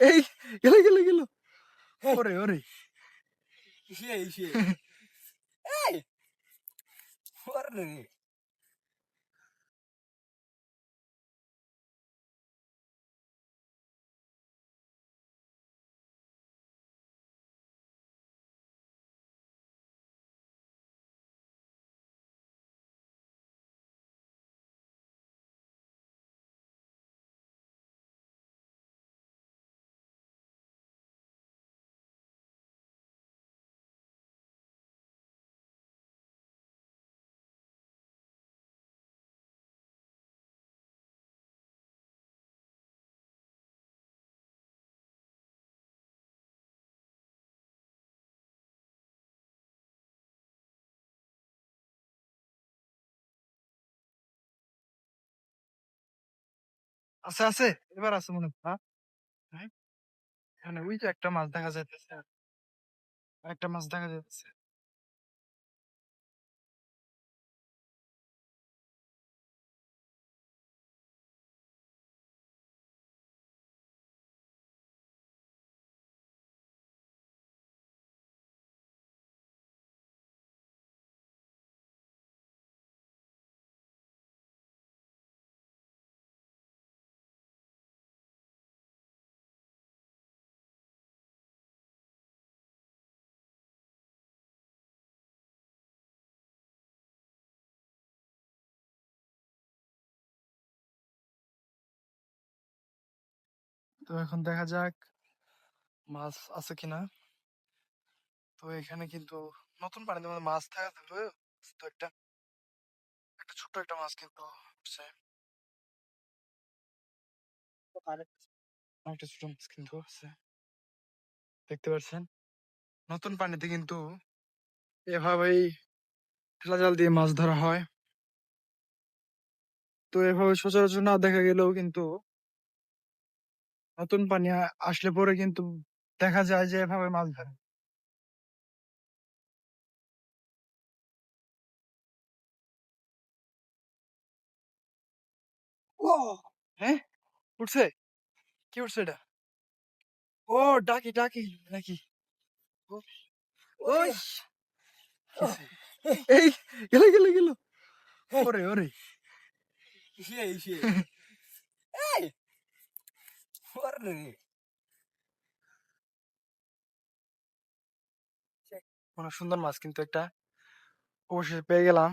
এই গেল গেল গেল ওরে ওরে আছে আছে এবার আছে মনে হয় হ্যাঁ? এখানে ওই যে একটা মাছ দেখা যাইতেছে একটা মাছ দেখা যাচ্ছে তো এখন দেখা যাক মাছ আছে কিনা তো এখানে কিন্তু নতুন পানিতে মধ্যে মাছ থাকা থাকবে তো একটা একটা ছোট্ট একটা মাছ কিন্তু উঠছে একটা ছোট মাছ কিন্তু আছে দেখতে পাচ্ছেন নতুন পানিতে কিন্তু এভাবেই ঠেলা জাল দিয়ে মাছ ধরা হয় তো এভাবে সচরাচর না দেখা গেলেও কিন্তু নতুন পানি আসলে পরে কিন্তু দেখা যায় যে এভাবে মাছ ধরে ও হ্যাঁ উঠছে কি উঠছে এটা ও ডাকি ডাকি নাকি ও, ওই এই গেল গেল গেল ওরে ওরে অনেক সুন্দর মাছ কিন্তু একটা অবশেষে পেয়ে গেলাম